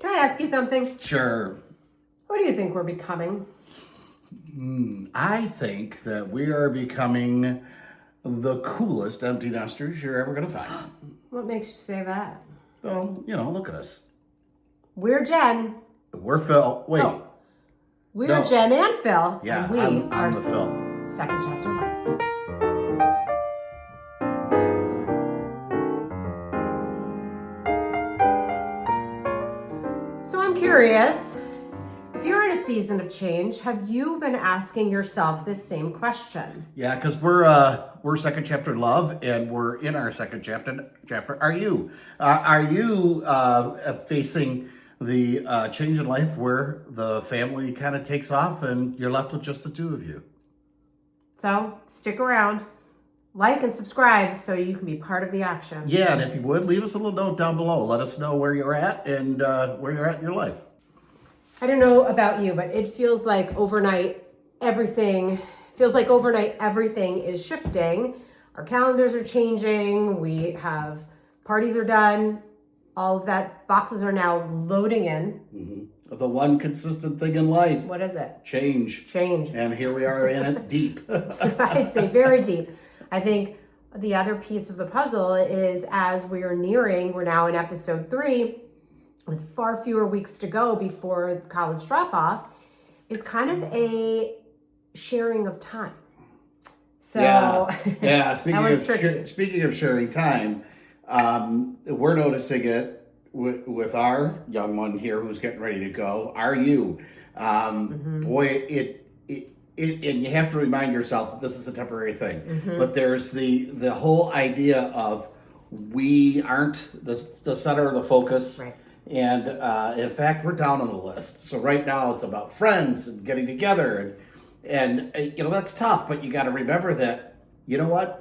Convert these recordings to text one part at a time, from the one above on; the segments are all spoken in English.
Can I ask you something? Sure. What do you think we're becoming? I think that we are becoming the coolest empty nesters you're ever going to find. What makes you say that? Well, look at us. We're Jen. We're Phil. Wait. Oh, we're No. Jen and Phil. Yeah, and we I'm are the Phil. Second Chapter Life. So I'm curious, if you're in a season of change, have you been asking yourself this same question? Yeah, because we're second chapter love, and we're in our second chapter. Are you? Are you facing the change in life where the family kind of takes off and you're left with just the two of you? So stick around, like and subscribe so you can be part of the action. Yeah, and if you would, leave us a little note down below. Let us know where you're at and where you're at in your life. I don't know about you, but it feels like overnight everything is shifting. Our calendars are changing. We have parties are done. All of that boxes are now loading in. Mm-hmm. The one consistent thing in life. What is it? Change. And here we are in it deep. I'd say very deep. I think the other piece of the puzzle is as we're now in episode 3, with far fewer weeks to go before college drop-off, is kind of a sharing of time. So yeah. tricky. Speaking of sharing time, we're noticing it with our young one here who's getting ready to go. Are you? Boy, it and you have to remind yourself that this is a temporary thing. But there's the whole idea of we aren't the center of the focus. Right. And in fact, we're down on the list. So right now it's about friends and getting together. And that's tough, but you got to remember that, you know what?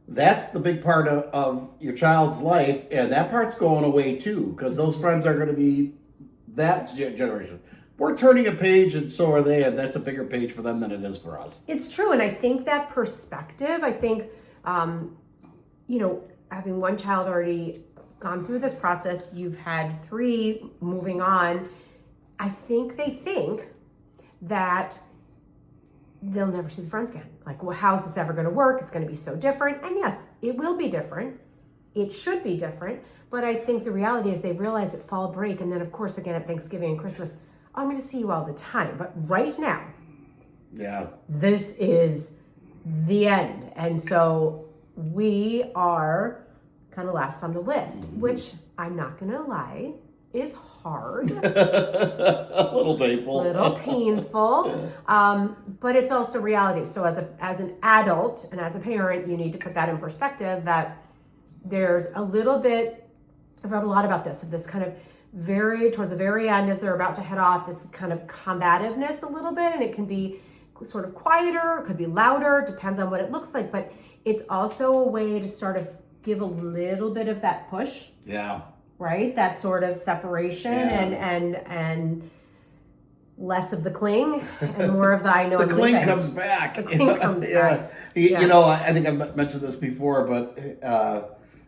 That's the big part of your child's life. And that part's going away too, because those friends are going to be that generation. We're turning a page and so are they. And that's a bigger page for them than it is for us. It's true. And I think that perspective, having one child already gone through this process, you've had 3 moving on. I think they think that they'll never see the friends again. Like, well, how's this ever going to work? It's going to be so different. And yes, it will be different. It should be different. But I think the reality is they realize at fall break, and then of course again at Thanksgiving and Christmas, I'm going to see you all the time. But right now, this is the end. And so we are kind of last on the list, which I'm not going to lie is hard. A little painful. But it's also reality. So as an adult and as a parent, you need to put that in perspective that there's a little bit, I've read a lot about this, of this kind of towards the very end as they're about to head off, this kind of combativeness a little bit, and it can be sort of quieter, it could be louder, depends on what it looks like, but it's also a way to sort of give a little bit of that push. Yeah. Right? That sort of separation and less of the cling and more of the I know the cling comes back. The cling comes back. I think I mentioned this before, but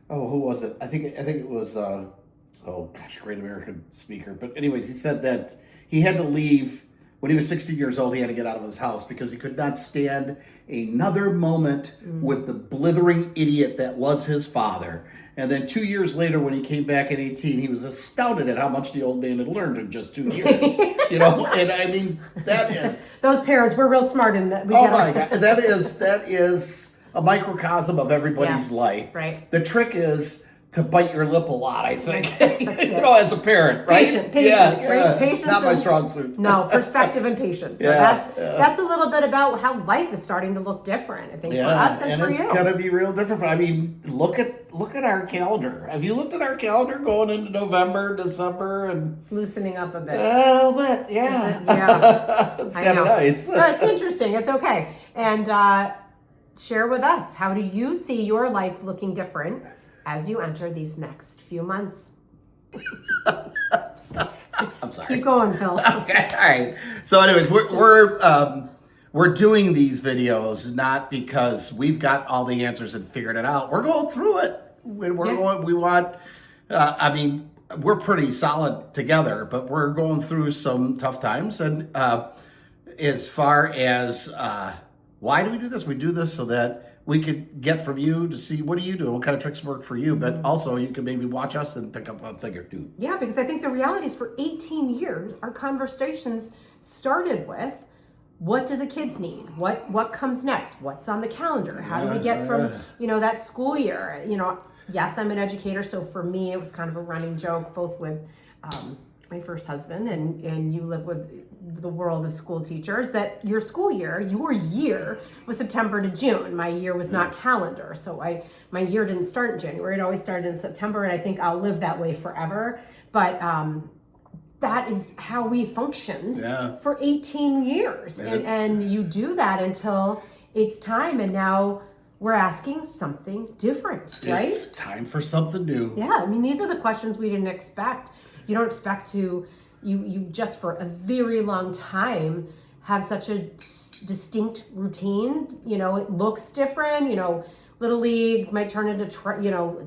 who was it? I think it was great American speaker. But anyways, he said that he had to leave when he was 60 years old. He had to get out of his house because he could not stand another moment with the blithering idiot that was his father. And then 2 years later, when he came back at 18, he was astounded at how much the old man had learned in just 2 years. And I mean, that is... Those parents were real smart in that. My God. That is a microcosm of everybody's life. Right. The trick is to bite your lip a lot, I think. As a parent, right? Patience, right? Patience. Not my strong suit. No, perspective and patience. So that's a little bit about how life is starting to look different, I think, for us and for you. And it's going to be real different. I mean, look at our calendar. Have you looked at our calendar going into November, December? And it's loosening up a bit. A little bit, yeah. It's kind of nice. So it's interesting. It's okay. And share with us, how do you see your life looking different as you enter these next few months? I'm sorry. Keep going, Phil. Okay, all right. So, anyways, we're doing these videos not because we've got all the answers and figured it out. We're going through it. We want. we're pretty solid together, but we're going through some tough times. And as far as why do we do this? We do this so that we could get from you to see what do you do, what kind of tricks work for you, but also you can maybe watch us and pick up a thing or two. Yeah, because I think the reality is for 18 years, our conversations started with, what do the kids need? What comes next? What's on the calendar? How do we get from, that school year? Yes, I'm an educator, so for me, it was kind of a running joke, both with my first husband and you live with the world of school teachers, that your school year, your year was September to June. My year was not calendar. So my year didn't start in January. It always started in September, and I think I'll live that way forever. But that is how we functioned for 18 years. And you do that until it's time. And now we're asking something different, right? It's time for something new. Yeah, I mean, these are the questions we didn't expect. You don't expect you just for a very long time have such a distinct routine. It looks different. Little League might turn into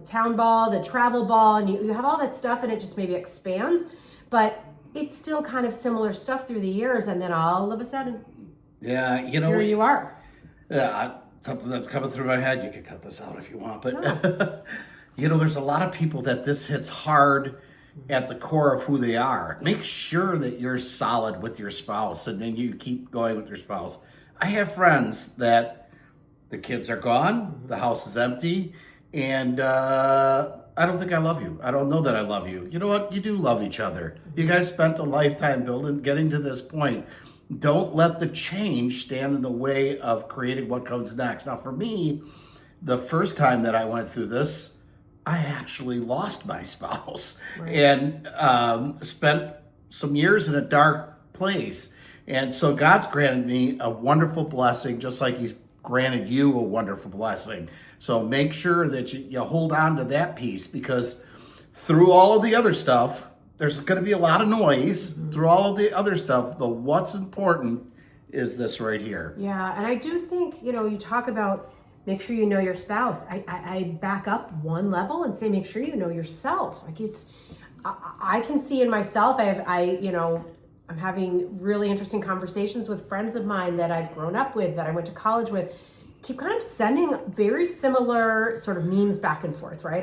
town ball to travel ball, and you have all that stuff, and it just maybe expands. But it's still kind of similar stuff through the years, and then all of a sudden, here you are. Yeah, something that's coming through my head. You can cut this out if you want, but there's a lot of people that this hits hard at the core of who they are. Make sure that you're solid with your spouse, and then you keep going with your spouse. I have friends that the kids are gone, the house is empty, and I don't think I love you. I don't know that I love you. You know what? You do love each other. You guys spent a lifetime getting to this point. Don't let the change stand in the way of creating what comes next. Now, for me, the first time that I went through this, I actually lost my spouse and spent some years in a dark place. And so God's granted me a wonderful blessing, just like he's granted you a wonderful blessing. So make sure that you hold on to that piece, because through all of the other stuff, there's going to be a lot of noise. Through all of the other stuff, the what's important is this right here. Yeah, and I do think, you talk about make sure you know your spouse. I back up one level and say, make sure you know yourself. Like I can see in myself, I'm having really interesting conversations with friends of mine that I've grown up with, that I went to college with, keep kind of sending very similar sort of memes back and forth, right?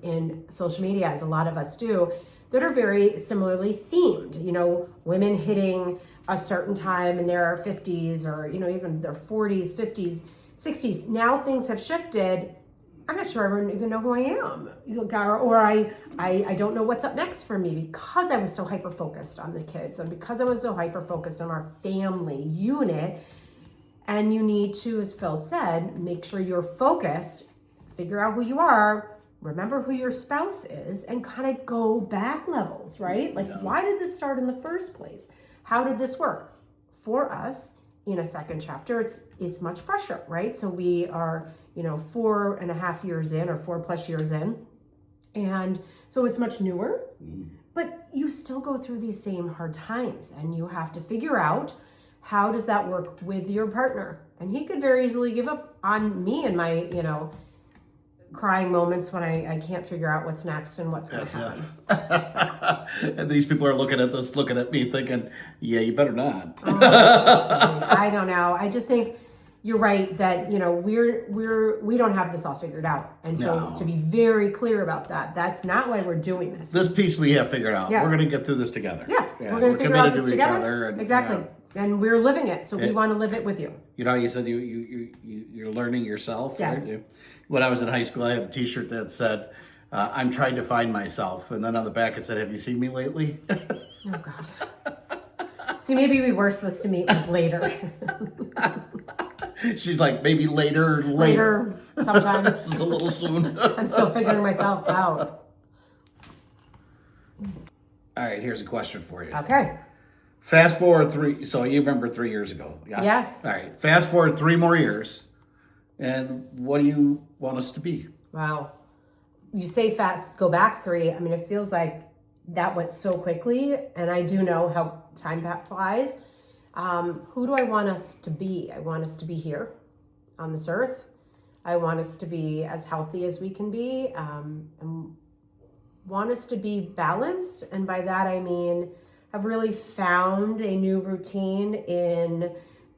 In social media, as a lot of us do, that are very similarly themed. Women hitting a certain time in their 50s, or, even their 40s, 50s, 60s. Now things have shifted. I'm not sure I even know who I am, or I don't know what's up next for me, because I was so hyper focused on the kids, and because I was so hyper focused on our family unit. And you need to, as Phil said, make sure you're focused, figure out who you are, remember who your spouse is, and kind of go back levels, right? Like, why did this start in the first place? How did this work? For us, in a second chapter, it's much fresher, right? So we are, 4.5 years in, or 4+ years in. And so it's much newer, but you still go through these same hard times, and you have to figure out, how does that work with your partner? And he could very easily give up on me in my, crying moments when I can't figure out what's next and what's going to happen. And these people are looking at me thinking, yeah, you better not. I don't know. I just think you're right that, we don't have this all figured out. And so to be very clear about that, that's not why we're doing this. This piece we have figured out. Yeah. We're going to get through this together. Yeah. We're going to figure out this together. Exactly. Yeah. And we're living it. So we want to live it with you. You said you're learning yourself. Yes. Right? When I was in high school, I had a t-shirt that said, I'm trying to find myself. And then on the back it said, have you seen me lately? Oh, gosh. See, maybe we were supposed to meet later. She's like, maybe later. Later, sometime. This is a little soon. I'm still figuring myself out. All right, here's a question for you. Okay. Fast forward so you remember 3 years ago. Yeah? Yes. All right, fast forward 3 more years. And what do you want us to be? Wow. You say go back 3. I mean, it feels like that went so quickly. And I do know how time flies. Who do I want us to be? I want us to be here on this earth. I want us to be as healthy as we can be. And want us to be balanced. And by that, I mean, have really found a new routine in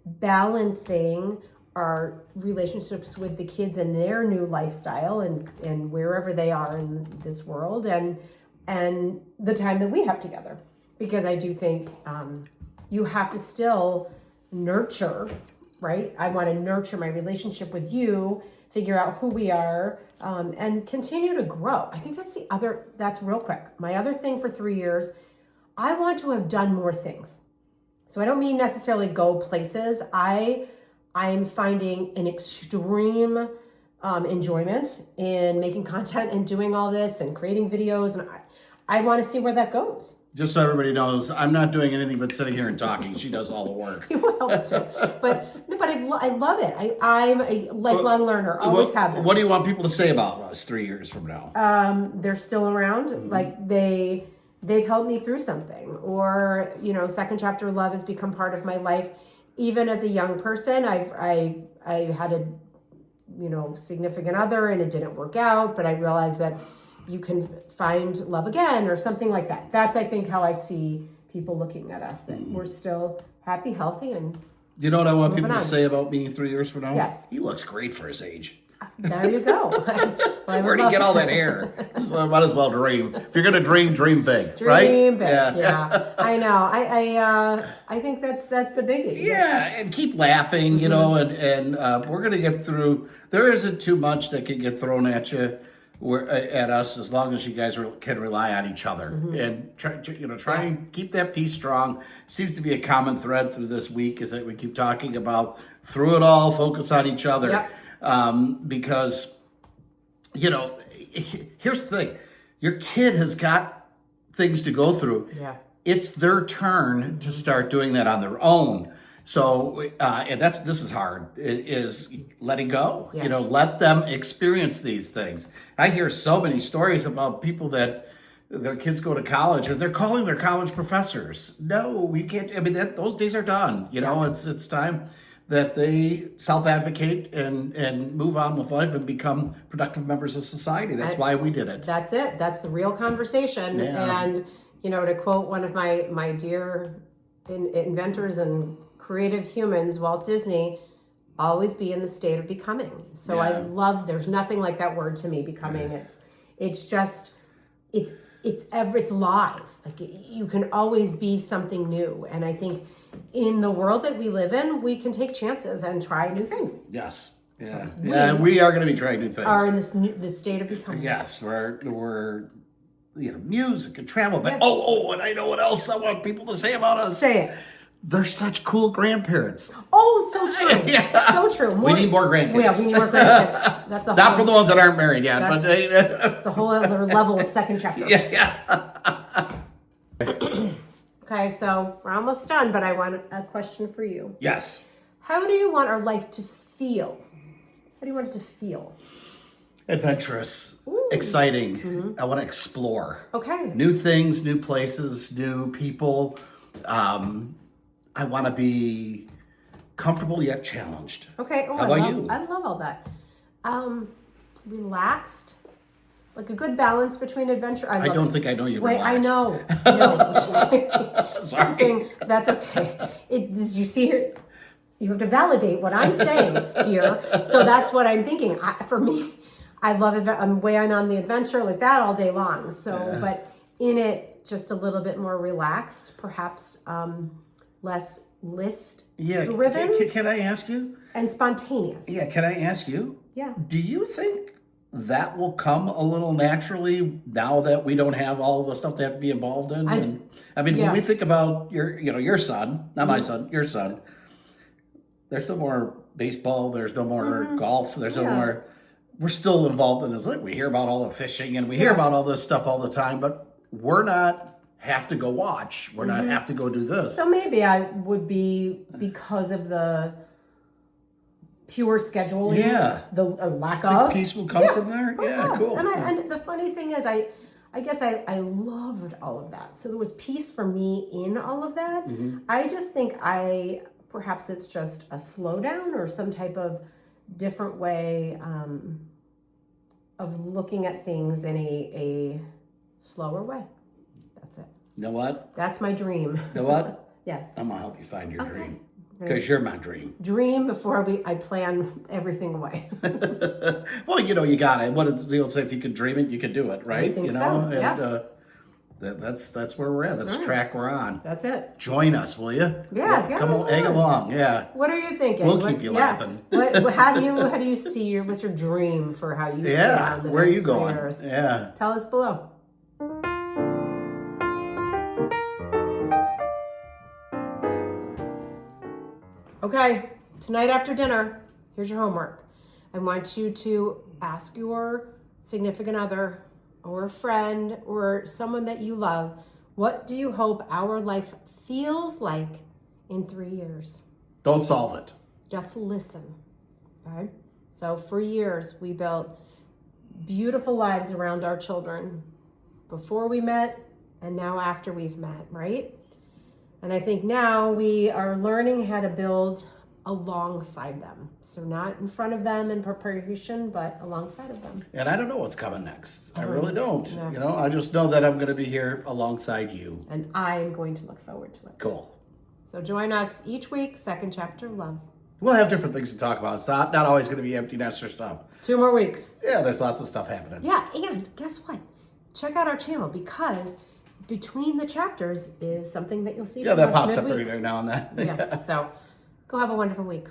balancing our relationships with the kids and their new lifestyle and wherever they are in this world and the time that we have together. Because I do think you have to still nurture, right? I want to nurture my relationship with you, figure out who we are, and continue to grow. I think that's real quick. My other thing for 3 years, I want to have done more things. So I don't mean necessarily go places. I'm finding an extreme enjoyment in making content and doing all this and creating videos. And I want to see where that goes. Just so everybody knows, I'm not doing anything but sitting here and talking. She does all the work. Well, that's right. But I love it. I'm a lifelong learner. Always have been. What do you want people to say about us 3 years from now? They're still around. Mm-hmm. Like they've helped me through something. Or, Second Chapter Love has become part of my life. Even as a young person, I had a significant other and it didn't work out, but I realized that you can find love again or something like that. That's, I think, how I see people looking at us, that we're still happy, healthy, and you know what I want people to say about me 3 years from now? Yes. He looks great for his age. There you go. Where'd he get all that hair? So I might as well dream. If you're gonna dream big, right? Dream big, yeah. I know. I think that's the biggie. Yeah, and keep laughing, and we're gonna get through. There isn't too much that can get thrown at you, at us, as long as you guys can rely on each other and try and keep that peace strong. It seems to be a common thread through this week is that we keep talking about through it all, focus on each other. Yep. Because, here's the thing. Your kid has got things to go through. Yeah. It's their turn to start doing that on their own. So, and this is hard, is letting go. Yeah. Let them experience these things. I hear so many stories about people that their kids go to college and they're calling their college professors. No, we can't. I mean, those days are done. It's time that they self-advocate and move on with life and become productive members of society. That's why we did it. That's it. That's the real conversation. Yeah. And, to quote one of my dear inventors and creative humans, Walt Disney, always be in the state of becoming. So Yeah. I love, there's nothing like that word to me, becoming. Yeah. It's live. Like you can always be something new. And I think in the world that we live in, we can take chances and try new things. Yes. Yeah. So we are going to be trying new things. Are in this state of becoming. Yes, we're music and travel. But and I know what else I want people to say about us. Say it. They're such cool grandparents. Oh, so true. Yeah. So true. We need more grandkids. Yeah, we need more grandkids. That's Not for the ones that aren't married yet, but it's a whole other level of Second Chapter. Yeah. Okay, so we're almost done, but I want a question for you. Yes. How do you want our life to feel? How do you want it to feel? Adventurous, exciting. I want to explore. Okay. New things, new places, new people. I want to be comfortable yet challenged. Okay. Oh, How about you? I love all that. Relaxed, like a good balance between adventure. I don't think I know you. Wait, relaxed. I know. No, Sorry. something that's okay. You see here. You have to validate what I'm saying, dear. So that's what I'm thinking. For me, I love it. I'm way on the adventure like that all day long. So, but in it, just a little bit more relaxed, perhaps less list driven. Can I ask you? And spontaneous. Yeah, can I ask you? Yeah. Do you think that will come a little naturally now that we don't have all the stuff they have to be involved in? When we think about your son, not my son, your son, there's no more baseball, there's no more golf, there's no more. We're still involved in this. Like, we hear about all the fishing and we hear about all this stuff all the time, but we're not have to go watch. We're not have to go do this. So maybe I would be, because of the pure scheduling, the lack of. Peace will come from there. Perhaps. Yeah, cool. And the funny thing is, I guess I loved all of that. So there was peace for me in all of that. I just think perhaps it's just a slowdown or some type of different way of looking at things in a slower way. That's it. You know what? That's my dream. You know what? Yes. I'm gonna help you find your Okay. dream. Because you're my dream. Dream before I plan everything away. Well, you got it. What the old say, if you could dream it, you could do it, right? I think you know, so, yeah. that's where we're at. That's the Right. track we're on. That's it. Join us, will you? Yeah, Come on, egg along. Yeah. What are you thinking? We'll keep you laughing. How do you see what's your dream for how you Yeah. feel in the Where are you next 3 going? years? Yeah. Tell us below. Okay, tonight after dinner, here's your homework. I want you to ask your significant other or a friend or someone that you love, what do you hope our life feels like in 3 years? Don't solve it. Just listen. Okay? So for years, we built beautiful lives around our children before we met and now after we've met, right? And I think now we are learning how to build alongside them. So not in front of them in preparation, but alongside of them. And I don't know what's coming next. I really don't. Yeah. I just know that I'm going to be here alongside you. And I am going to look forward to it. Cool. So join us each week, second chapter of love. We'll have different things to talk about. It's not always going to be empty nester stuff. 2 more weeks. Yeah, there's lots of stuff happening. Yeah, and guess what? Check out our channel because between the chapters is something that you'll see Yeah, from that us pops up midweek. every now and then. Yeah, so go have a wonderful week.